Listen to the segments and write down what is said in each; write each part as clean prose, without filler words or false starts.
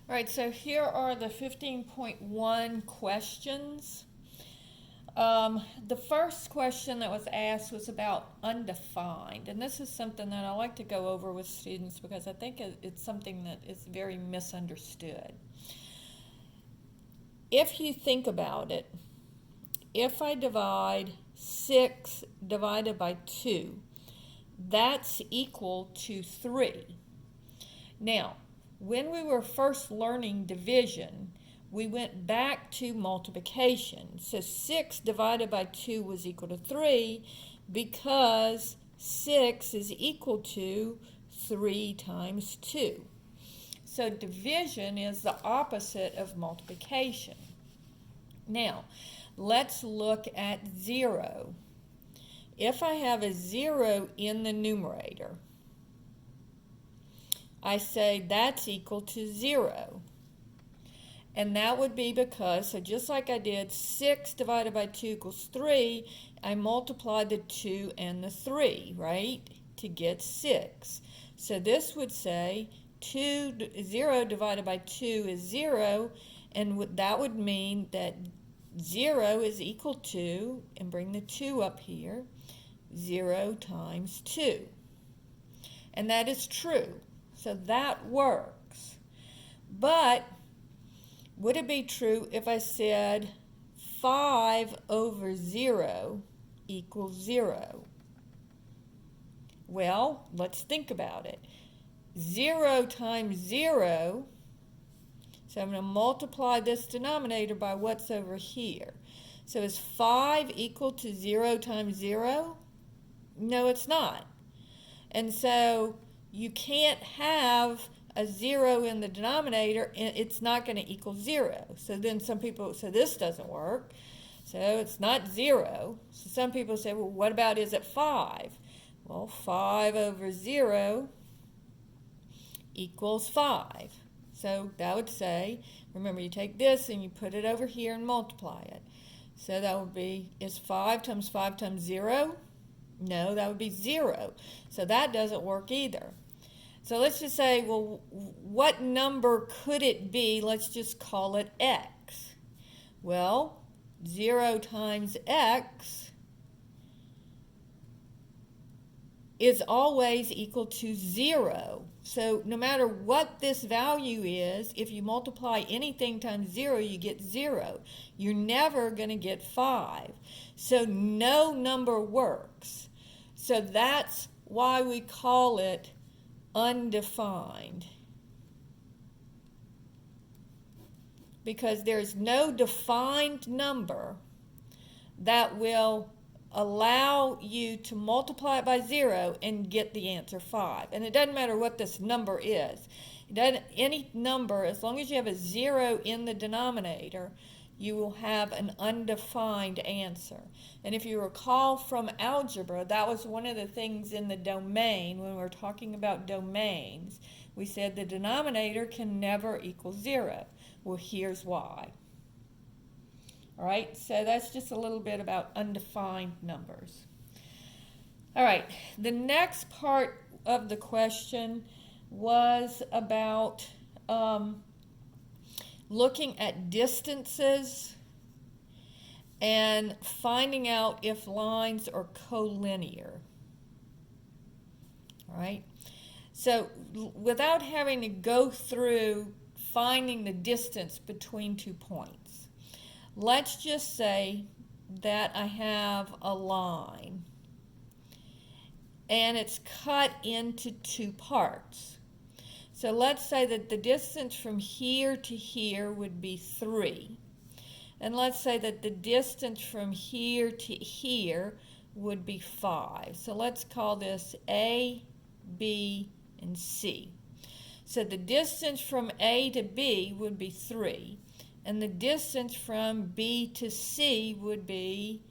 All right, so here are the 15.1 questions. The first question that was asked was about undefined, and this is something that I like to go over with students because I think it's something that is very misunderstood. If you think about it, if I divide 6 divided by 2, that's equal to 3. Now, when we were first learning division, we went back to multiplication. So 6 divided by 2 was equal to 3 because 6 is equal to 3 times 2. So division is the opposite of multiplication. Now, let's look at 0. If I have a 0 in the numerator, I say that's equal to 0. And that would be because, so just like I did, 6 divided by 2 equals 3, I multiply the 2 and the 3, right, to get 6. So this would say 0 divided by 2 is 0, and that would mean that 0 is equal to, and bring the 2 up here, 0 times 2. And that is true. So that works. But would it be true if I said 5 over 0 equals 0? Well, let's think about it. 0 times 0, so I'm going to multiply this denominator by what's over here. So is 5 equal to 0 times 0? No, it's not. And so you can't have a 0 in the denominator, and it's not going to equal 0. So then some people say this doesn't work. So it's not 0. So some people say, well, what about is it 5? Well, 5 over 0 equals 5. So that would say, remember, you take this and you put it over here and multiply it. So that would be, is 5 times 0? No, that would be 0. So that doesn't work either. So let's just say, well, what number could it be? Let's just call it x. Well, 0 times x is always equal to 0. So no matter what this value is, if you multiply anything times 0, you get 0. You're never going to get 5. So no number works. So that's why we call it undefined. Because there's no defined number that will allow you to multiply it by 0 and get the answer 5. And it doesn't matter what this number is. Any number, as long as you have a 0 in the denominator, you will have an undefined answer. And if you recall from algebra, that was one of the things in the domain, when we were talking about domains, we said the denominator can never equal 0. Well, here's why. All right, so that's just a little bit about undefined numbers. All right, the next part of the question was about looking at distances and finding out if lines are collinear. All right, so without having to go through finding the distance between 2 points, let's just say that I have a line and it's cut into 2 parts. So let's say that the distance from here to here would be 3. And let's say that the distance from here to here would be 5. So let's call this A, B, and C. So the distance from A to B would be 3. And the distance from B to C would be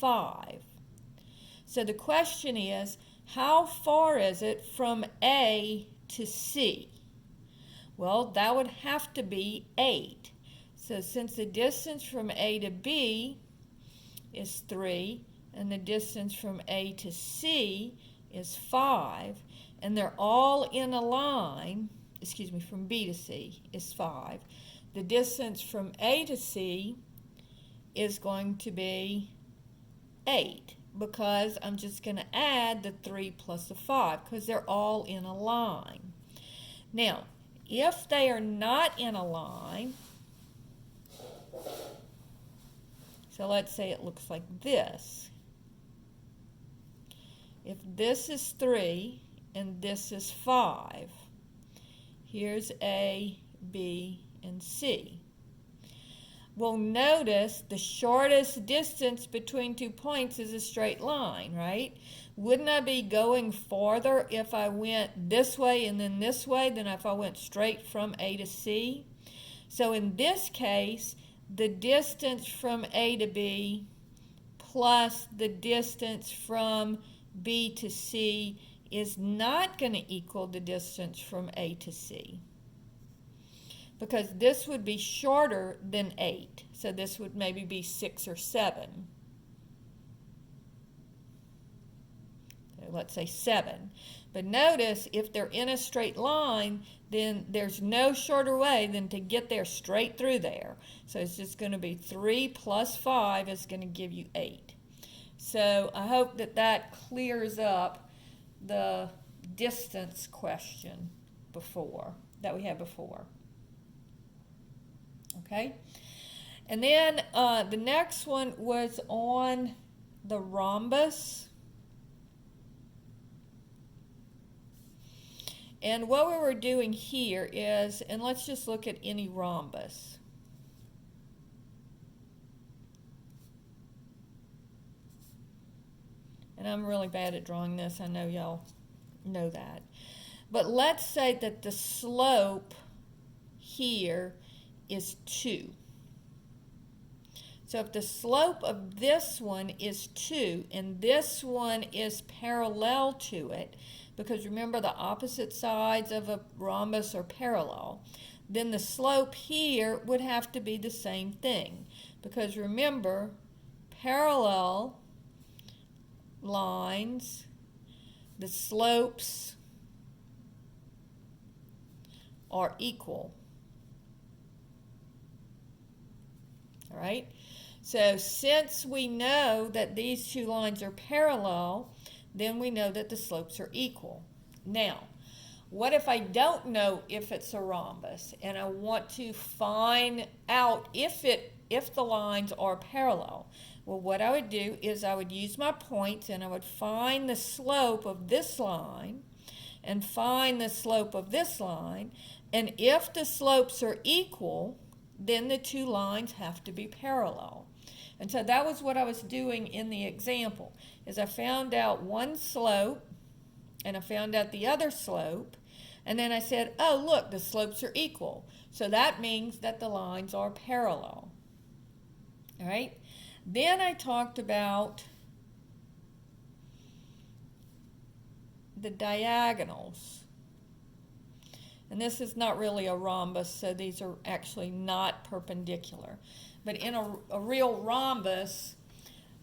5. So the question is, how far is it from A to C? Well, that would have to be 8. So since the distance from A to B is 3, and the distance from A to C is 5, and they're all in a line, from B to C is 5. The distance from A to C is going to be 8, because I'm just going to add the 3 plus the 5 because they're all in a line. Now, if they are not in a line, so let's say it looks like this. If this is 3 and this is 5, here's A, B, and C. Well, notice the shortest distance between 2 points is a straight line, right? Wouldn't I be going farther if I went this way and then this way than if I went straight from A to C? So in this case, the distance from A to B plus the distance from B to C is not going to equal the distance from A to C, because this would be shorter than 8. So this would maybe be 6 or 7. So let's say 7. But notice, if they're in a straight line, then there's no shorter way than to get there straight through there. So it's just going to be 3 plus 5 is going to give you 8. So I hope that that clears up the distance question that we had before. Okay? And then the next one was on the rhombus. And what we were doing here is, and let's just look at any rhombus. And I'm really bad at drawing this. I know y'all know that. But let's say that the slope here is 2. So if the slope of this one is 2 and this one is parallel to it, because remember the opposite sides of a rhombus are parallel, then the slope here would have to be the same thing. Because remember, parallel lines, the slopes are equal. All right? So since we know that these two lines are parallel, then we know that the slopes are equal. Now, what if I don't know if it's a rhombus and I want to find out if the lines are parallel? Well, what I would do is I would use my points and I would find the slope of this line and find the slope of this line, and if the slopes are equal, then the two lines have to be parallel. And so that was what I was doing in the example, is I found out one slope and I found out the other slope, and then I said, oh, look, the slopes are equal. So that means that the lines are parallel. All right? Then I talked about the diagonals. And this is not really a rhombus, so these are actually not perpendicular. But in a real rhombus,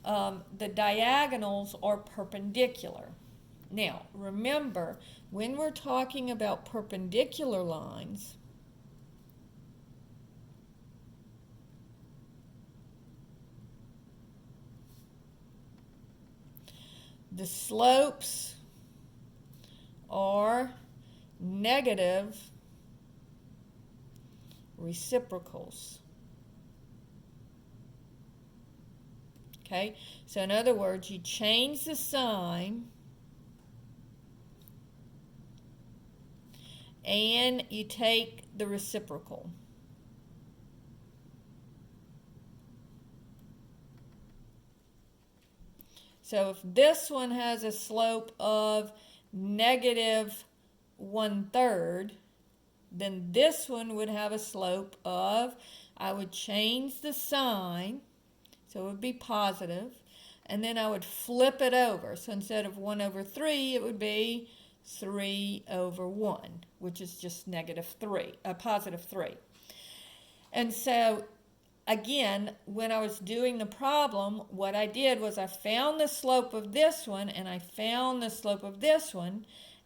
the diagonals are perpendicular. Now, remember, when we're talking about perpendicular lines, the slopes are negative reciprocals. Okay, so in other words, you change the sign and you take the reciprocal. So if this one has a slope of negative 1/3, then this one would have a slope of, I would change the sign, so it would be positive, and then I would flip it over. So instead of 1/3, it would be 3/1, which is just positive 3. And so, again, when I was doing the problem, what I did was I found the slope of this one, and I found the slope of this one,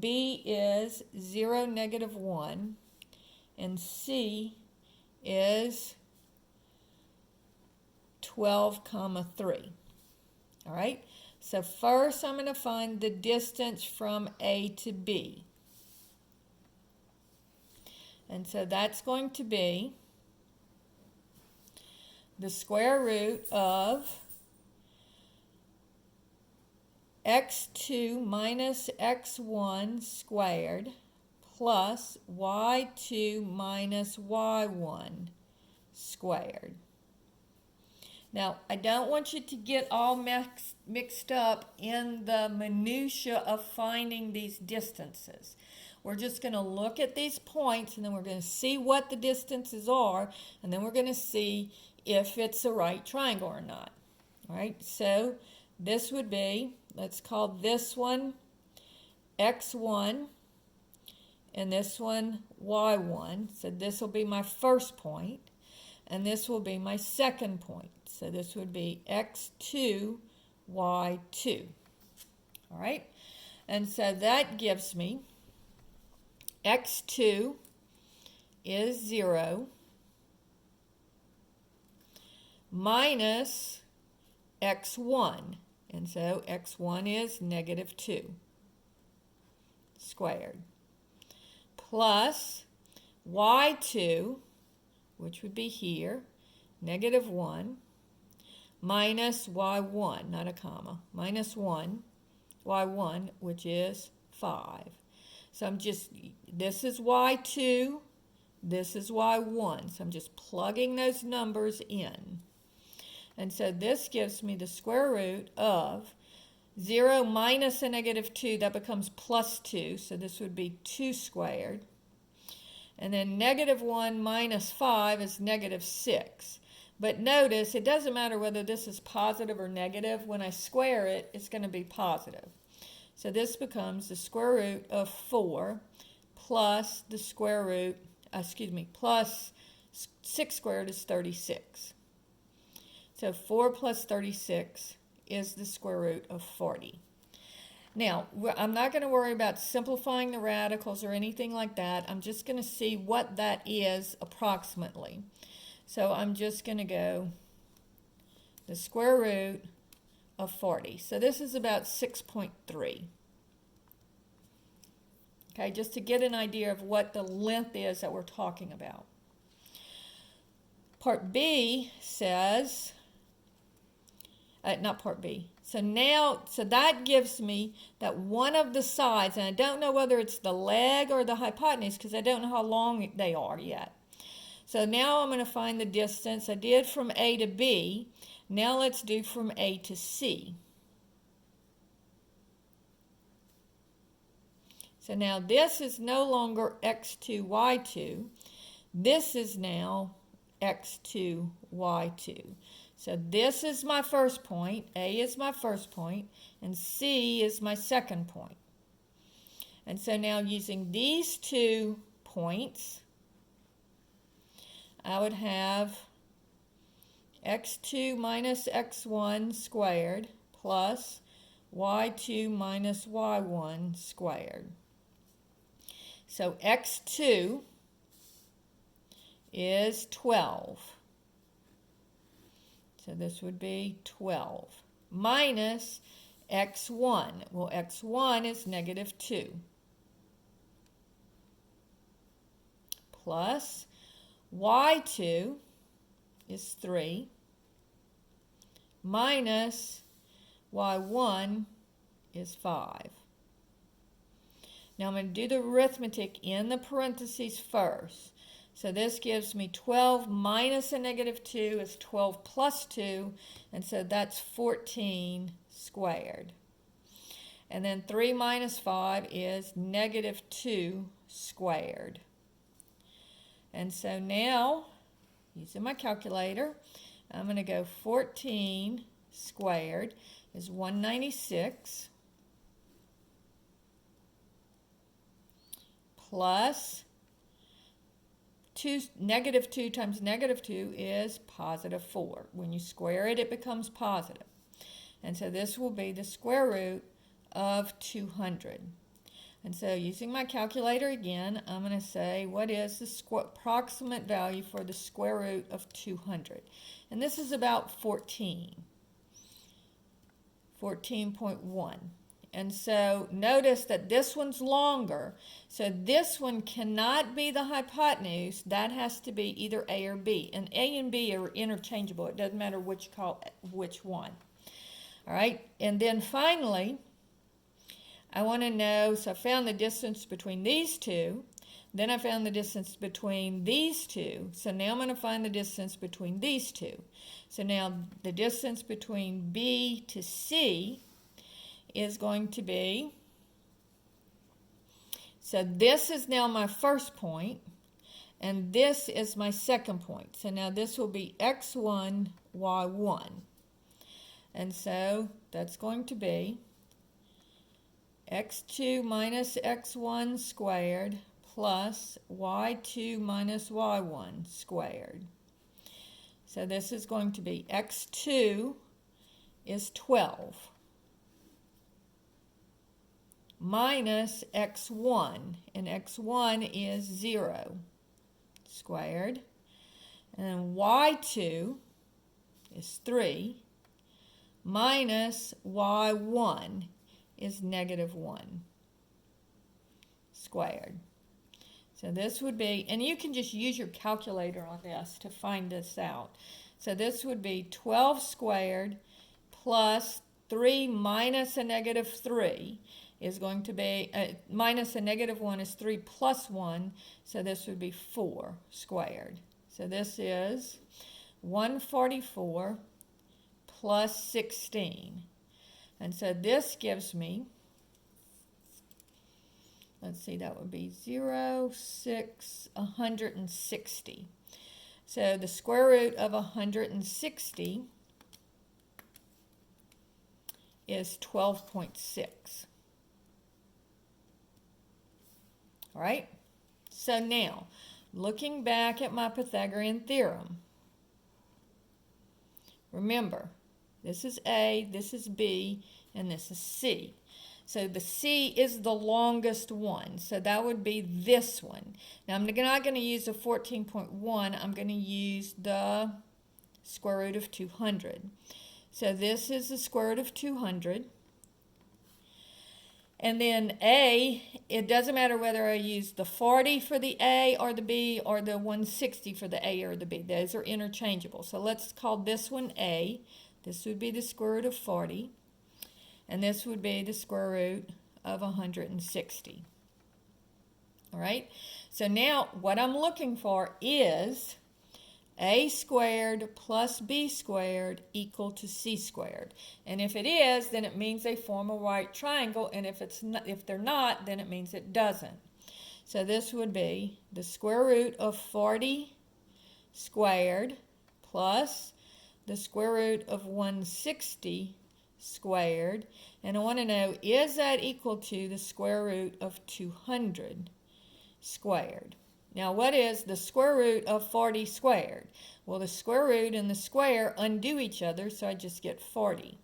B is 0, negative 1, and C is 12, comma 3. All right, so first I'm going to find the distance from A to B. And so that's going to be the square root of x2 minus x1 squared plus y2 minus y1 squared. Now, I don't want you to get all mixed up in the minutia of finding these distances. We're just going to look at these points, and then we're going to see what the distances are, and then we're going to see if it's a right triangle or not. All right, so this would be, let's call this one x1 and this one y1. So this will be my first point, and this will be my second point. So this would be x2, y2. All right, and so that gives me x2 is 0 minus x1. And so x1 is negative 2 squared plus y2, which would be here, negative 1, minus y1, not a comma, minus 1, y1, which is 5. So I'm just, this is y2, this is y1. So I'm just plugging those numbers in. And so this gives me the square root of 0 minus a negative 2, that becomes plus 2. So this would be 2 squared. And then negative 1 minus 5 is negative 6. But notice, it doesn't matter whether this is positive or negative. When I square it, it's going to be positive. So this becomes the square root of 4 plus the square root, plus 6 squared is 36. So 4 plus 36 is the square root of 40. Now, I'm not going to worry about simplifying the radicals or anything like that. I'm just going to see what that is approximately. So I'm just going to go the square root of 40. So this is about 6.3. Okay, just to get an idea of what the length is that we're talking about. Part B says, not part B. So now, so that gives me that one of the sides, and I don't know whether it's the leg or the hypotenuse because I don't know how long they are yet. So now I'm going to find the distance. I did from A to B. Now let's do from A to C. So now this is no longer x2, y2. This is now x2, y2. So this is my first point, A is my first point, and C is my second point. And so now using these 2 points, I would have x2 minus x1 squared plus y2 minus y1 squared. So x2 is 12. So this would be 12 minus x1. Well, x1 is negative 2 plus y2 is 3 minus y1 is 5. Now I'm going to do the arithmetic in the parentheses first. So this gives me 12 minus a negative 2 is 12 plus 2, and so that's 14 squared. And then 3 minus 5 is negative 2 squared. And so now, using my calculator, I'm going to go 14 squared is 196 plus negative 2 times negative 2 is positive 4. When you square it, it becomes positive. And so this will be the square root of 200. And so using my calculator again, I'm going to say, what is the approximate value for the square root of 200? And this is about 14.1. And so notice that this one's longer. So this one cannot be the hypotenuse. That has to be either A or B. And A and B are interchangeable. It doesn't matter which one. All right. And then finally, I want to know, so I found the distance between these two. Then I found the distance between these two. So now I'm going to find the distance between these two. So now the distance between B to C is going to be, so this is now my first point, and this is my second point. So now this will be x1, y1. And so that's going to be x2 minus x1 squared plus y2 minus y1 squared. So this is going to be x2 is 12 minus x1, and x1 is 0 squared, and then y2 is 3 minus y1 is -1 squared. So this would be, and you can just use your calculator on this to find this out. So this would be 12 squared plus 3 minus a -3 is going to be, minus a -1 is 3 plus 1, so this would be 4 squared. So this is 144 plus 16. And so this gives me, let's see, that would be 160. So the square root of 160 is 12.6. All right, so now, looking back at my Pythagorean theorem, remember, this is A, this is B, and this is C. So the C is the longest one, so that would be this one. Now I'm not going to use the 14.1, I'm going to use the square root of 200. So this is the square root of 200. And then A, it doesn't matter whether I use the 40 for the A or the B or the 160 for the A or the B. Those are interchangeable. So let's call this one A. This would be the square root of 40. And this would be the square root of 160. All right? So now what I'm looking for is A squared plus B squared equal to C squared. And if it is, then it means they form a right triangle, and if they're not, then it means it doesn't. So this would be the square root of 40 squared plus the square root of 160 squared. And I want to know, is that equal to the square root of 200 squared? Now, what is the square root of 40 squared? Well, the square root and the square undo each other, so I just get 40.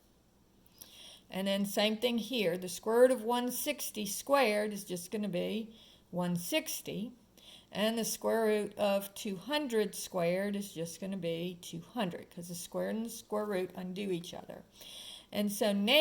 And then same thing here. The square root of 160 squared is just going to be 160. And the square root of 200 squared is just going to be 200, because the square and the square root undo each other. And so now